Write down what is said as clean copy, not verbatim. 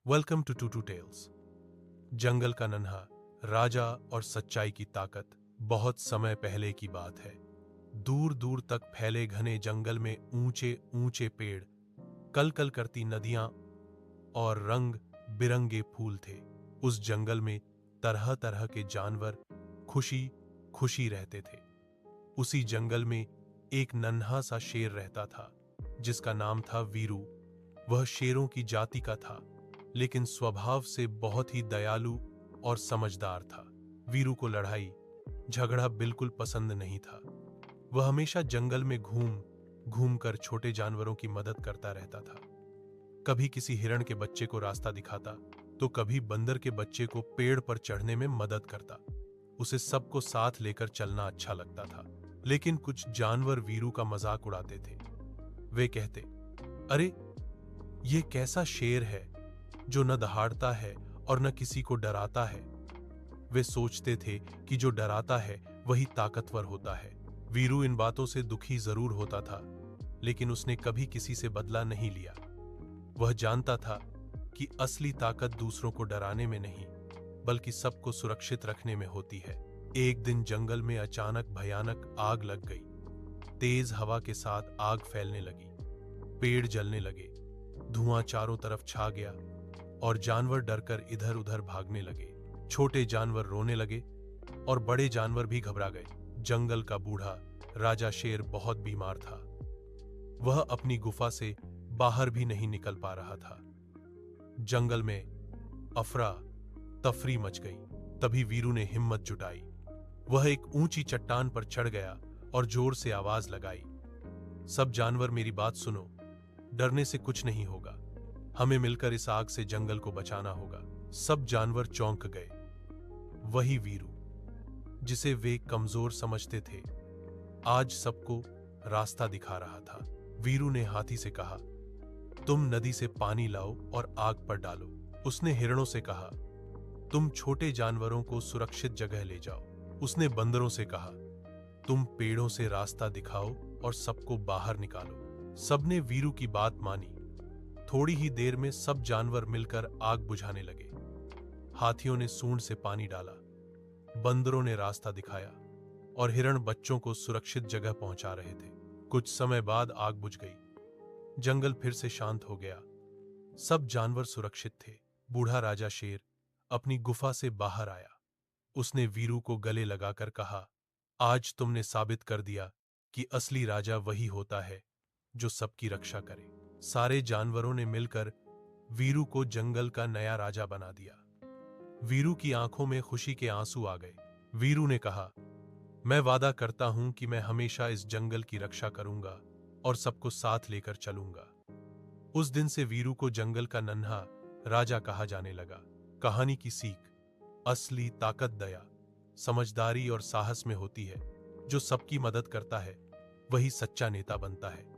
Welcome to two tales. जंगल का नन्हा राजा और सच्चाई की ताकत। बहुत समय पहले की बात है। दूर दूर तक फैले घने जंगल में ऊंचे ऊंचे पेड़, कल कल करती नदियां और रंग बिरंगे फूल थे। उस जंगल में तरह तरह के जानवर खुशी खुशी रहते थे। उसी जंगल में एक नन्हा सा शेर रहता था जिसका नाम था वीरू। वह शेरों की जाति का था, लेकिन स्वभाव से बहुत ही दयालु और समझदार था। वीरू को लड़ाई झगड़ा बिल्कुल पसंद नहीं था। वह हमेशा जंगल में घूम घूम कर छोटे जानवरों की मदद करता रहता था। कभी किसी हिरण के बच्चे को रास्ता दिखाता, तो कभी बंदर के बच्चे को पेड़ पर चढ़ने में मदद करता। उसे सबको साथ लेकर चलना अच्छा लगता था। लेकिन कुछ जानवर वीरू का मजाक उड़ाते थे। वे कहते, अरे ये कैसा शेर है जो न दहाड़ता है और न किसी को डराता है। वे सोचते थे कि जो डराता है वही ताकतवर होता है। वीरू इन बातों से दुखी जरूर होता था, लेकिन उसने कभी किसी से बदला नहीं लिया। वह जानता था कि असली ताकत दूसरों को डराने में नहीं, बल्कि सबको सुरक्षित रखने में होती है। एक दिन जंगल में अचानक भयानक आग लग गई। तेज हवा के साथ आग फैलने लगी, पेड़ जलने लगे, धुआं चारों तरफ छा गया और जानवर डरकर इधर उधर भागने लगे। छोटे जानवर रोने लगे और बड़े जानवर भी घबरा गए। जंगल का बूढ़ा राजा शेर बहुत बीमार था। वह अपनी गुफा से बाहर भी नहीं निकल पा रहा था। जंगल में अफरा तफरी मच गई। तभी वीरू ने हिम्मत जुटाई। वह एक ऊंची चट्टान पर चढ़ गया और जोर से आवाज लगाई, सब जानवर मेरी बात सुनो, डरने से कुछ नहीं होगा। हमें मिलकर इस आग से जंगल को बचाना होगा। सब जानवर चौंक गए। वही वीरू, जिसे वे कमजोर समझते थे, आज सबको रास्ता दिखा रहा था। वीरू ने हाथी से कहा, तुम नदी से पानी लाओ और आग पर डालो। उसने हिरणों से कहा, तुम छोटे जानवरों को सुरक्षित जगह ले जाओ। उसने बंदरों से कहा, तुम पेड़ों से रास्ता दिखाओ और सबको बाहर निकालो। सबने वीरू की बात मानी। थोड़ी ही देर में सब जानवर मिलकर आग बुझाने लगे। हाथियों ने सूंड से पानी डाला, बंदरों ने रास्ता दिखाया और हिरण बच्चों को सुरक्षित जगह पहुंचा रहे थे। कुछ समय बाद आग बुझ गई। जंगल फिर से शांत हो गया। सब जानवर सुरक्षित थे। बूढ़ा राजा शेर अपनी गुफा से बाहर आया। उसने वीरू को गले लगाकर कहा, आज तुमने साबित कर दिया कि असली राजा वही होता है जो सबकी रक्षा करे। सारे जानवरों ने मिलकर वीरू को जंगल का नया राजा बना दिया। वीरू की आंखों में खुशी के आंसू आ गए। वीरू ने कहा, मैं वादा करता हूं कि मैं हमेशा इस जंगल की रक्षा करूंगा और सबको साथ लेकर चलूंगा। उस दिन से वीरू को जंगल का नन्हा राजा कहा जाने लगा। कहानी की सीख, असली ताकत दया, समझदारी और साहस में होती है। जो सबकी मदद करता है वही सच्चा नेता बनता है।